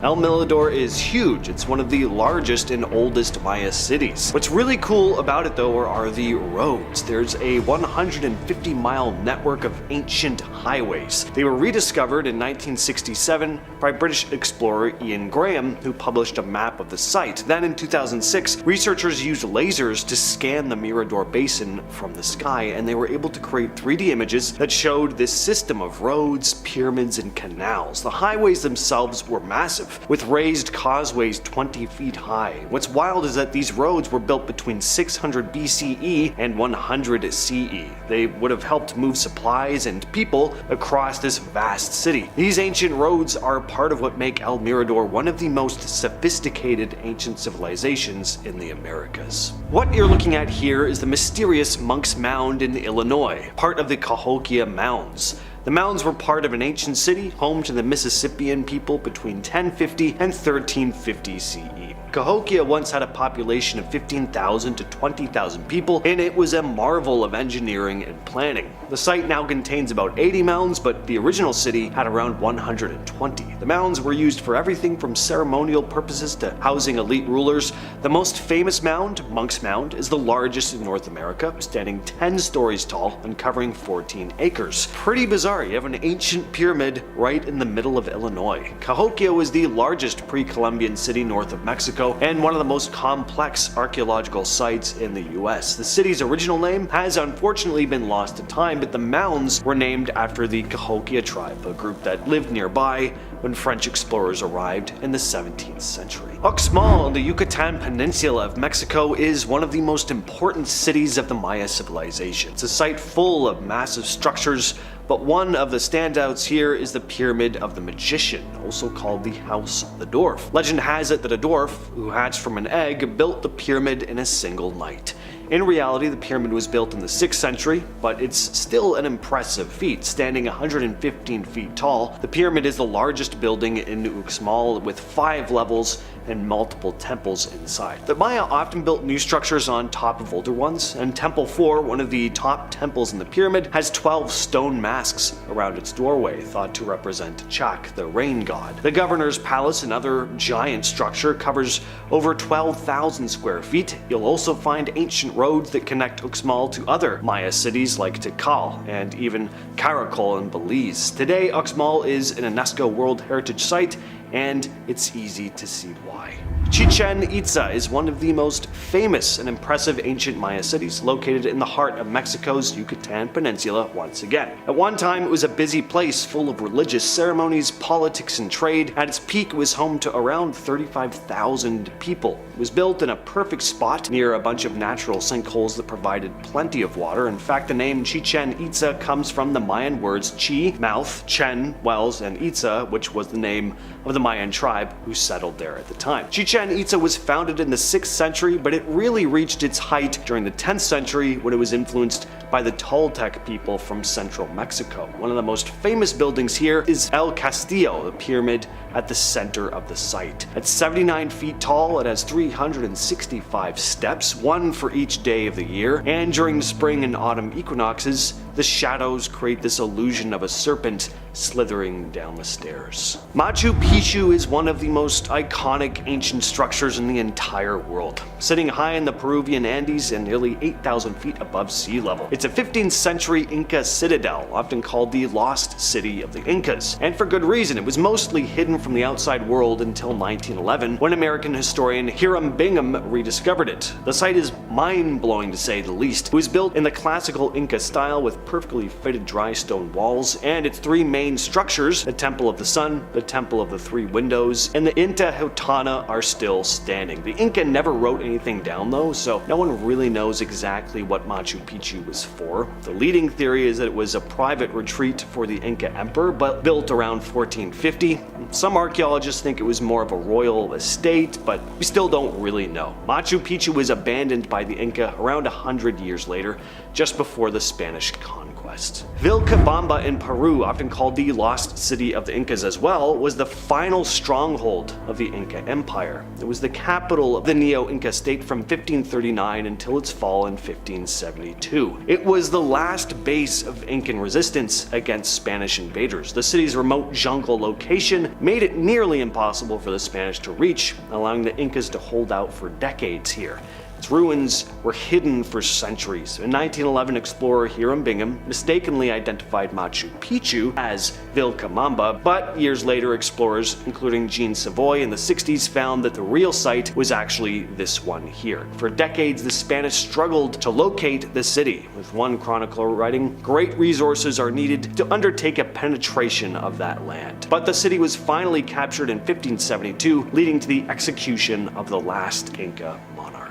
El Mirador is huge. It's one of the largest and oldest Maya cities. What's really cool about it though are the roads. There's a 150-mile network of ancient highways. They were rediscovered in 1967 by British explorer Ian Graham, who published a map of the site. Then in 2006, researchers used lasers to scan the Mirador Basin from the sky, and they were able to create 3D images that showed this system of roads, pyramids, and canals. The highways themselves were massive, with raised causeways 20 feet high. What's wild is that these roads were built between 600 BCE and 100 CE. They would have helped move supplies and people across this vast city. These ancient roads are part of what make El Mirador one of the most sophisticated ancient civilizations in the Americas. What you're looking at here is the mysterious Monk's Mound in Illinois, part of the Cahokia Mounds. The mounds were part of an ancient city, home to the Mississippian people between 1050 and 1350 CE. Cahokia once had a population of 15,000 to 20,000 people, and it was a marvel of engineering and planning. The site now contains about 80 mounds, but the original city had around 120. The mounds were used for everything from ceremonial purposes to housing elite rulers. The most famous mound, Monk's Mound, is the largest in North America, standing 10 stories tall and covering 14 acres. Pretty bizarre, you have an ancient pyramid right in the middle of Illinois. Cahokia was the largest pre-Columbian city north of Mexico, and one of the most complex archaeological sites in the US. The city's original name has unfortunately been lost to time, but the mounds were named after the Cahokia tribe, a group that lived nearby when French explorers arrived in the 17th century. Uxmal on the Yucatan Peninsula of Mexico is one of the most important cities of the Maya civilization. It's a site full of massive structures, but one of the standouts here is the Pyramid of the Magician, also called the House of the Dwarf. Legend has it that a dwarf, who hatched from an egg, built the pyramid in a single night. In reality, the pyramid was built in the 6th century, but it's still an impressive feat. Standing 115 feet tall, the pyramid is the largest building in Uxmal, with 5 levels and multiple temples inside. The Maya often built new structures on top of older ones, and Temple 4, one of the top temples in the pyramid, has 12 stone masks around its doorway, thought to represent Chak, the rain god. The governor's palace, another giant structure, covers over 12,000 square feet. You'll also find ancient roads that connect Uxmal to other Maya cities like Tikal and even Caracol in Belize. Today, Uxmal is an UNESCO World Heritage Site, and it's easy to see why. Chichen Itza is one of the most famous and impressive ancient Maya cities, located in the heart of Mexico's Yucatan Peninsula once again. At one time, it was a busy place full of religious ceremonies, politics, and trade. At its peak, it was home to around 35,000 people. It was built in a perfect spot near a bunch of natural sinkholes that provided plenty of water. In fact, the name Chichen Itza comes from the Mayan words chi, mouth, chen, wells, and Itza, which was the name of the Mayan tribe who settled there at the time. Chichen Itza was founded in the 6th century, but it really reached its height during the 10th century when it was influenced by the Toltec people from central Mexico. One of the most famous buildings here is El Castillo, the pyramid at the center of the site. At 79 feet tall, it has 365 steps, one for each day of the year, and during the spring and autumn equinoxes, the shadows create this illusion of a serpent slithering down the stairs. Machu Picchu is one of the most iconic ancient structures in the entire world, sitting high in the Peruvian Andes and nearly 8,000 feet above sea level. It's a 15th century Inca citadel, often called the Lost City of the Incas, and for good reason. It was mostly hidden from the outside world until 1911, when American historian Hiram Bingham rediscovered it. The site is mind-blowing to say the least. It was built in the classical Inca style with perfectly fitted dry stone walls, and its 3 main structures, the Temple of the Sun, the Temple of the 3 Windows, and the Intihuatana, are still standing. The Inca never wrote anything down though, so no one really knows exactly what Machu Picchu was for. The leading theory is that it was a private retreat for the Inca emperor, but built around 1450. Some archaeologists think it was more of a royal estate, but we still don't really know. Machu Picchu was abandoned by the Inca around 100 years later, just before the Spanish conquest. conquest. Vilcabamba in Peru, often called the lost city of the Incas as well, was the final stronghold of the Inca Empire. It was the capital of the Neo-Inca state from 1539 until its fall in 1572. It was the last base of Incan resistance against Spanish invaders. The city's remote jungle location made it nearly impossible for the Spanish to reach, allowing the Incas to hold out for decades here. Its ruins were hidden for centuries. In 1911, explorer Hiram Bingham mistakenly identified Machu Picchu as Vilcabamba, but years later explorers, including Jean Savoy in the 60s, found that the real site was actually this one here. For decades, the Spanish struggled to locate the city, with one chronicler writing, "Great resources are needed to undertake a penetration of that land." But the city was finally captured in 1572, leading to the execution of the last Inca monarch.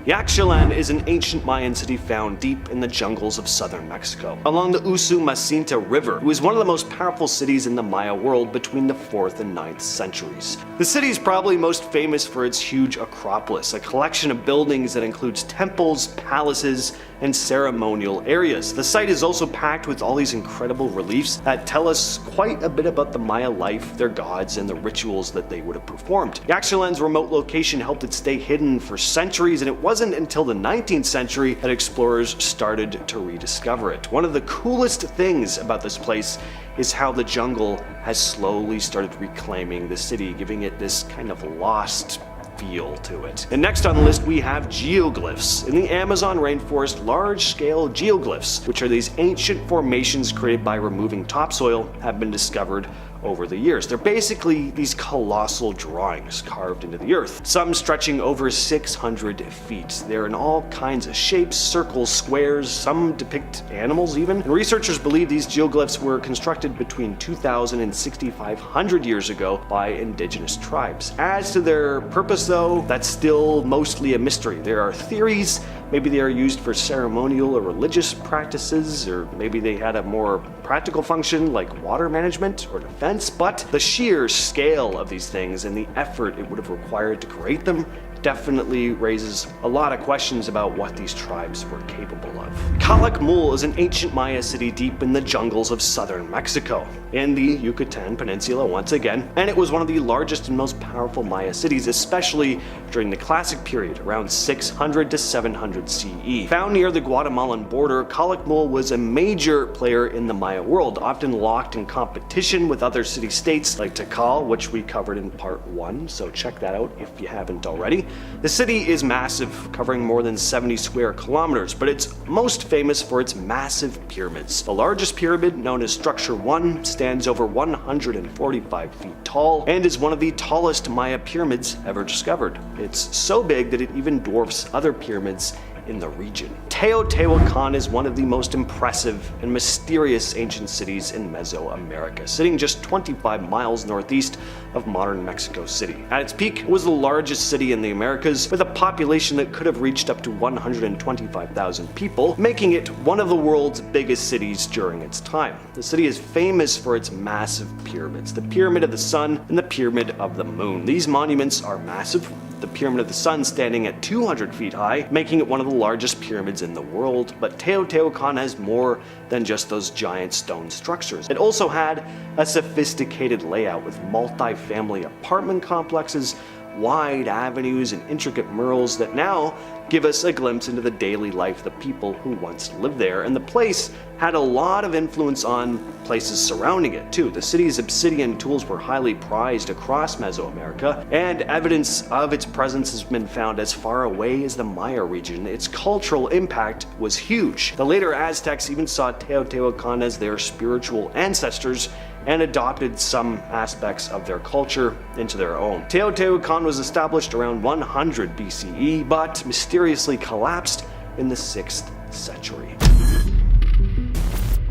Yaxchilan is an ancient Mayan city found deep in the jungles of southern Mexico, along the Usumacinta River. It was one of the most powerful cities in the Maya world between the 4th and 9th centuries. The city is probably most famous for its huge acropolis, a collection of buildings that includes temples, palaces, and ceremonial areas. The site is also packed with all these incredible reliefs that tell us quite a bit about the Maya life, their gods, and the rituals that they would have performed. Yaxchilan's remote location helped it stay hidden for centuries, and it wasn't until the 19th century that explorers started to rediscover it. One of the coolest things about this place is how the jungle has slowly started reclaiming the city, giving it this kind of lost feel to it. And next on the list we have geoglyphs. In the Amazon rainforest, large-scale geoglyphs, which are these ancient formations created by removing topsoil, have been discovered over the years. They're basically these colossal drawings carved into the earth, some stretching over 600 feet. They're in all kinds of shapes, circles, squares, some depict animals even. And researchers believe these geoglyphs were constructed between 2,000 and 6,500 years ago by indigenous tribes. As to their purpose though, that's still mostly a mystery. There are theories. Maybe they are used for ceremonial or religious practices, or maybe they had a more practical function like water management or defense, but the sheer scale of these things and the effort it would have required to create them definitely raises a lot of questions about what these tribes were capable of. Calakmul is an ancient Maya city deep in the jungles of southern Mexico, in the Yucatan Peninsula once again, and it was one of the largest and most powerful Maya cities, especially during the Classic period, around 600 to 700 CE. Found near the Guatemalan border, Calakmul was a major player in the Maya world, often locked in competition with other city-states like Tikal, which we covered in part 1, so check that out if you haven't already. The city is massive, covering more than 70 square kilometers, but it's most famous for its massive pyramids. The largest pyramid, known as Structure 1, stands over 145 feet tall and is one of the tallest Maya pyramids ever discovered. It's so big that it even dwarfs other pyramids in the region. Teotihuacan is one of the most impressive and mysterious ancient cities in Mesoamerica, sitting just 25 miles northeast of modern Mexico City. At its peak, it was the largest city in the Americas, with a population that could have reached up to 125,000 people, making it one of the world's biggest cities during its time. The city is famous for its massive pyramids, the Pyramid of the Sun and the Pyramid of the Moon. These monuments are massive, the Pyramid of the Sun standing at 200 feet high, making it one of the largest pyramids in the world. But Teotihuacan has more than just those giant stone structures. It also had a sophisticated layout with multi-family apartment complexes, wide avenues, and intricate murals that now give us a glimpse into the daily life of the people who once lived there. And the place had a lot of influence on places surrounding it too. The city's obsidian tools were highly prized across Mesoamerica, and evidence of its presence has been found as far away as the Maya region. Its cultural impact was huge. The later Aztecs even saw Teotihuacan as their spiritual ancestors and adopted some aspects of their culture into their own. Teotihuacan was established around 100 BCE, but mysteriously collapsed in the 6th century.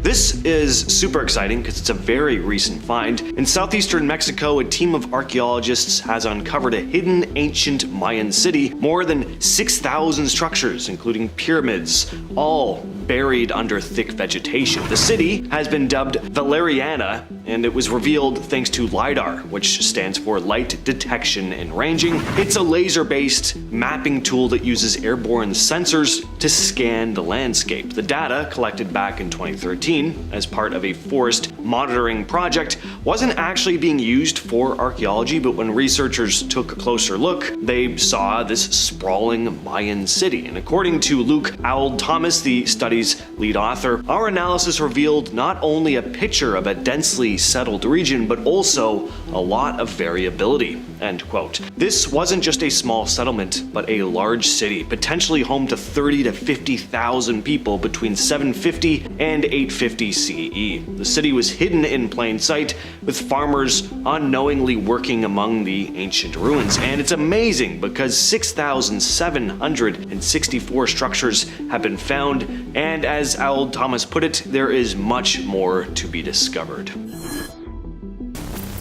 This is super exciting because it's a very recent find. In southeastern Mexico, a team of archaeologists has uncovered a hidden ancient Mayan city, more than 6,000 structures, including pyramids, all buried under thick vegetation. The city has been dubbed Valeriana, and it was revealed thanks to LiDAR, which stands for Light Detection and Ranging. It's a laser-based mapping tool that uses airborne sensors to scan the landscape. The data, collected back in 2013 as part of a forest monitoring project, wasn't actually being used for archaeology, but when researchers took a closer look, they saw this sprawling Mayan city. And according to Luke Thomas, the study's lead author, our analysis revealed not only a picture of a densely settled region, but also a lot of variability. End quote. This wasn't just a small settlement, but a large city, potentially home to 30 to 50,000 people between 750 and 850 CE. The city was hidden in plain sight, with farmers unknowingly working among the ancient ruins. And it's amazing because 6,764 structures have been found, and as Owl Thomas put it, there is much more to be discovered.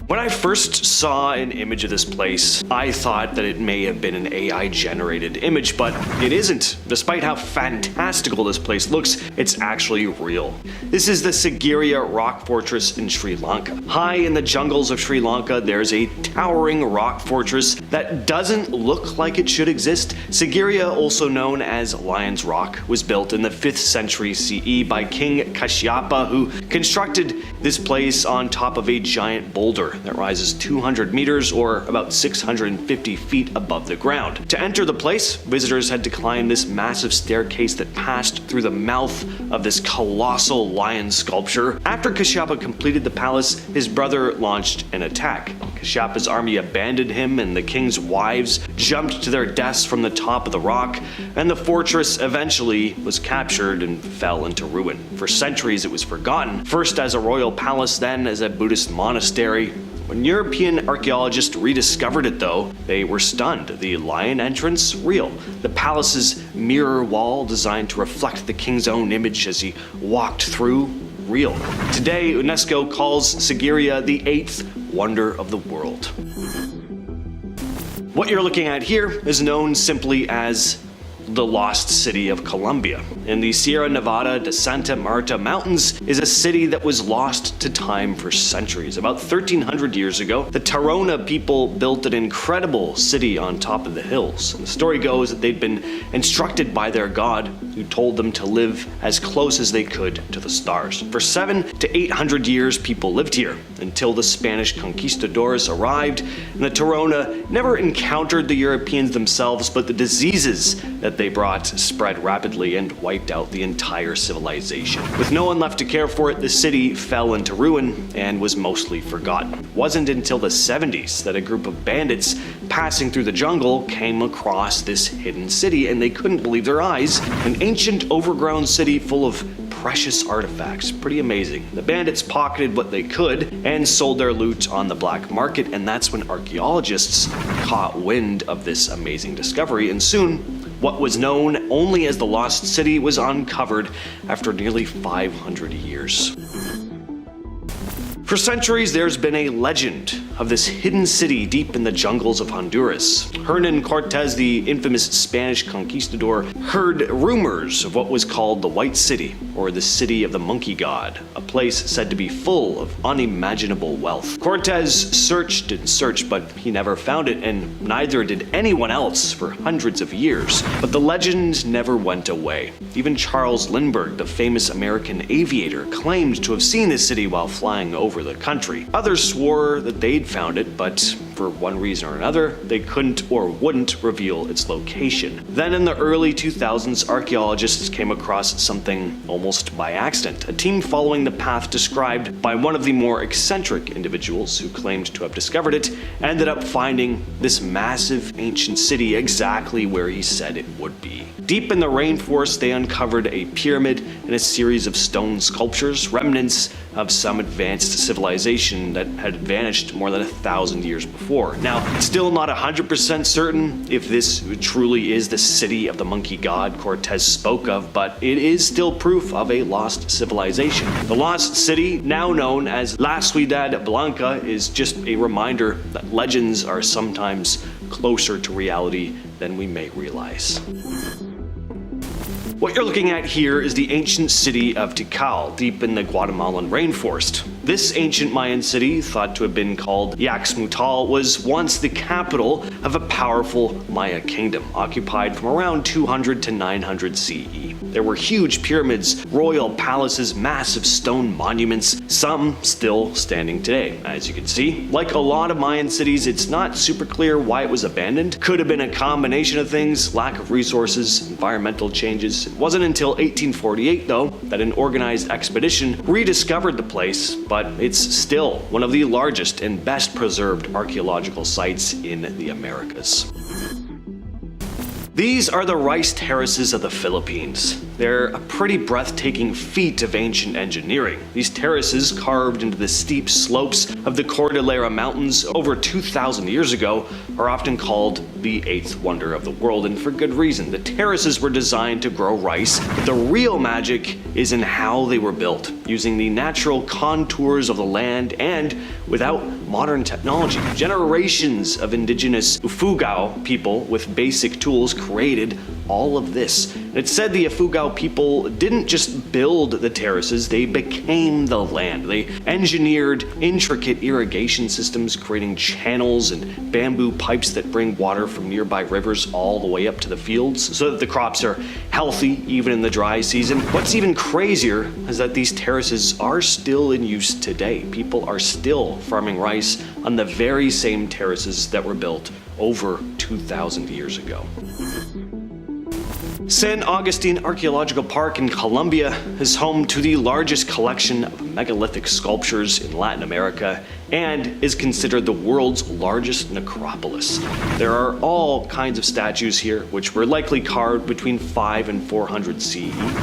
When I first saw an image of this place, I thought that it may have been an AI-generated image, but it isn't. Despite how fantastical this place looks, it's actually real. This is the Sigiriya rock fortress in Sri Lanka. High in the jungles of Sri Lanka, there's a towering rock fortress that doesn't look like it should exist. Sigiriya, also known as Lion's Rock, was built in the 5th century CE by King Kashyapa, who constructed this place on top of a giant boulder that rises 200 meters or about 650 feet above the ground. To enter the place, visitors had to climb this massive staircase that passed through the mouth of this colossal lion sculpture. After Kashyapa completed the palace, his brother launched an attack. Kashyapa's army abandoned him, and the king's wives jumped to their deaths from the top of the rock, and the fortress eventually was captured and fell into ruin. For centuries it was forgotten, first as a royal palace, then as a Buddhist monastery. When European archaeologists rediscovered it though, they were stunned. The lion entrance, real. The palace's mirror wall, designed to reflect the king's own image as he walked through, real. Today, UNESCO calls Sigiriya the 8th wonder of the world. What you're looking at here is known simply as the Lost City of Colombia. In the Sierra Nevada de Santa Marta Mountains is a city that was lost to time for centuries. About 1,300 years ago, the Tairona people built an incredible city on top of the hills. And the story goes that they'd been instructed by their god, who told them to live as close as they could to the stars. For 700 to 800 years, people lived here, until the Spanish conquistadors arrived, and the Tairona never encountered the Europeans themselves, but the diseases that they brought spread rapidly and wiped out the entire civilization. With no one left to care for it, the city fell into ruin and was mostly forgotten. It wasn't until the 70s that a group of bandits passing through the jungle came across this hidden city, and they couldn't believe their eyes. An ancient overgrown city full of precious artifacts. Pretty amazing. The bandits pocketed what they could and sold their loot on the black market, and that's when archaeologists caught wind of this amazing discovery, and soon what was known only as the Lost City was uncovered after nearly 500 years. For centuries, there's been a legend of this hidden city deep in the jungles of Honduras. Hernan Cortés, the infamous Spanish conquistador, heard rumors of what was called the White City, or the City of the Monkey God, a place said to be full of unimaginable wealth. Cortés searched and searched, but he never found it, and neither did anyone else for hundreds of years. But the legend never went away. Even Charles Lindbergh, the famous American aviator, claimed to have seen this city while flying over the country. Others swore that they'd found it, but for one reason or another, they couldn't or wouldn't reveal its location. Then in the early 2000s, archaeologists came across something almost by accident. A team following the path described by one of the more eccentric individuals who claimed to have discovered it ended up finding this massive ancient city exactly where he said it would be. Deep in the rainforest, they uncovered a pyramid and a series of stone sculptures, remnants of some advanced civilization that had vanished more than 1,000 years before. Now, it's still not 100% certain if this truly is the city of the monkey god Cortés spoke of, but it is still proof of a lost civilization. The lost city, now known as La Ciudad Blanca, is just a reminder that legends are sometimes closer to reality than we may realize. What you're looking at here is the ancient city of Tikal, deep in the Guatemalan rainforest. This ancient Mayan city, thought to have been called Yaxmutal, was once the capital of a powerful Maya kingdom, occupied from around 200 to 900 CE. There were huge pyramids, royal palaces, massive stone monuments, some still standing today. As you can see, like a lot of Mayan cities, it's not super clear why it was abandoned. Could have been a combination of things: lack of resources, environmental changes. It wasn't until 1848, though, that an organized expedition rediscovered the place, but it's still one of the largest and best preserved archaeological sites in the Americas. These are the rice terraces of the Philippines. They're a pretty breathtaking feat of ancient engineering. These terraces, carved into the steep slopes of the Cordillera Mountains over 2,000 years ago, are often called the eighth wonder of the world, and for good reason. The terraces were designed to grow rice, but the real magic is in how they were built, using the natural contours of the land and without modern technology. Generations of indigenous Ifugao people with basic tools created all of this. It's said the Ifugao people didn't just build the terraces, they became the land. They engineered intricate irrigation systems, creating channels and bamboo pipes that bring water from nearby rivers all the way up to the fields so that the crops are healthy even in the dry season. What's even crazier is that these terraces are still in use today. People are still farming rice on the very same terraces that were built over 2,000 years ago. San Agustin Archaeological Park in Colombia is home to the largest collection of megalithic sculptures in Latin America and is considered the world's largest necropolis. There are all kinds of statues here, which were likely carved between 5 and 400 CE.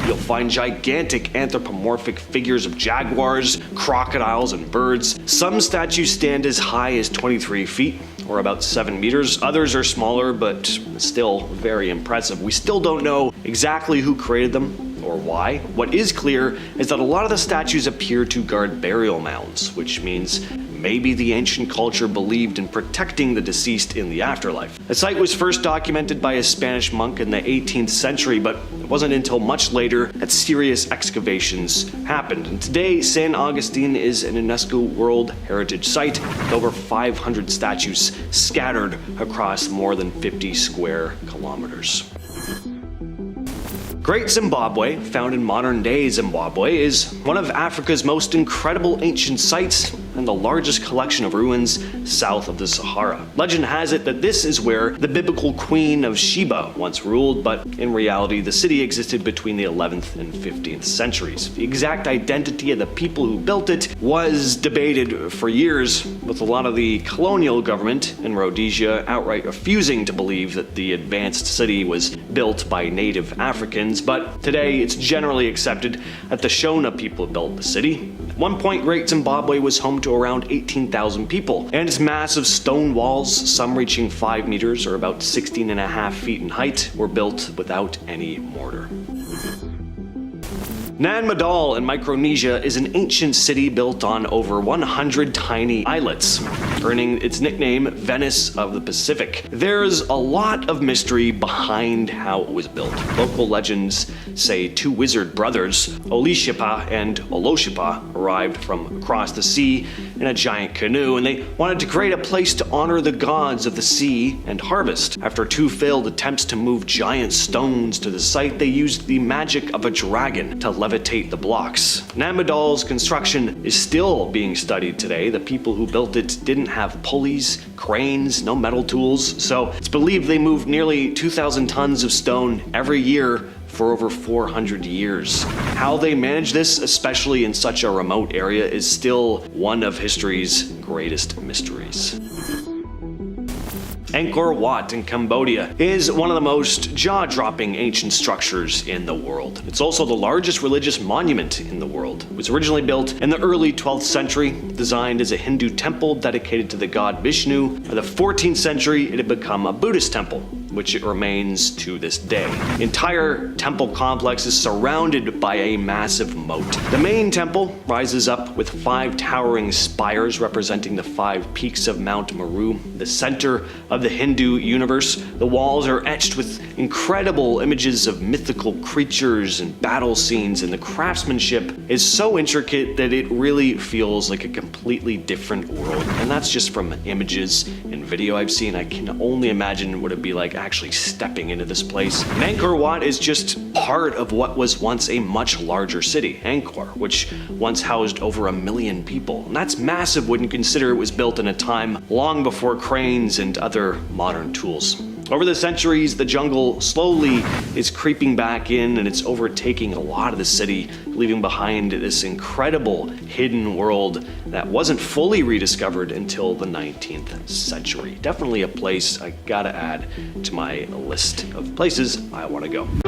You'll find gigantic anthropomorphic figures of jaguars, crocodiles, and birds. Some statues stand as high as 23 feet, or about 7 meters. Others are smaller, but still very impressive. We still don't know exactly who created them or why. What is clear is that a lot of the statues appear to guard burial mounds, which means maybe the ancient culture believed in protecting the deceased in the afterlife. The site was first documented by a Spanish monk in the 18th century, but it wasn't until much later that serious excavations happened. And today, San Agustin is an UNESCO World Heritage Site with over 500 statues scattered across more than 50 square kilometers. Great Zimbabwe, found in modern-day Zimbabwe, is one of Africa's most incredible ancient sites and the largest collection of ruins south of the Sahara. Legend has it that this is where the biblical Queen of Sheba once ruled, but in reality the city existed between the 11th and 15th centuries. The exact identity of the people who built it was debated for years, with a lot of the colonial government in Rhodesia outright refusing to believe that the advanced city was built by native Africans, but today it's generally accepted that the Shona people built the city. At one point, Great Zimbabwe was home to around 18,000 people, and its massive stone walls, some reaching 5 meters or about 16.5 feet in height, were built without any mortar. Nan Madol in Micronesia is an ancient city built on over 100 tiny islets, earning its nickname Venice of the Pacific. There's a lot of mystery behind how it was built. Local legends say two wizard brothers, Olishipa and Oloshipa, arrived from across the sea in a giant canoe, and they wanted to create a place to honor the gods of the sea and harvest. After two failed attempts to move giant stones to the site, they used the magic of a dragon to levitate the blocks. Nan Madol's construction is still being studied today. The people who built it didn't have pulleys, cranes, no metal tools, so it's believed they moved nearly 2,000 tons of stone every year for over 400 years. How they manage this, especially in such a remote area, is still one of history's greatest mysteries. Angkor Wat in Cambodia is one of the most jaw-dropping ancient structures in the world. It's also the largest religious monument in the world. It was originally built in the early 12th century, designed as a Hindu temple dedicated to the god Vishnu. By the 14th century, it had become a Buddhist temple. which it remains to this day. The entire temple complex is surrounded by a massive moat. The main temple rises up with 5 towering spires representing the 5 peaks of Mount Meru, the center of the Hindu universe. The walls are etched with incredible images of mythical creatures and battle scenes, and the craftsmanship is so intricate that it really feels like a completely different world. And that's just from images and video I've seen. I can only imagine what it'd be like actually stepping into this place. And Angkor Wat is just part of what was once a much larger city, Angkor, which once housed over 1 million people. And that's massive when you consider it was built in a time long before cranes and other modern tools. Over the centuries, the jungle slowly is creeping back in, and it's overtaking a lot of the city, leaving behind this incredible hidden world that wasn't fully rediscovered until the 19th century. Definitely a place I gotta add to my list of places I want to go.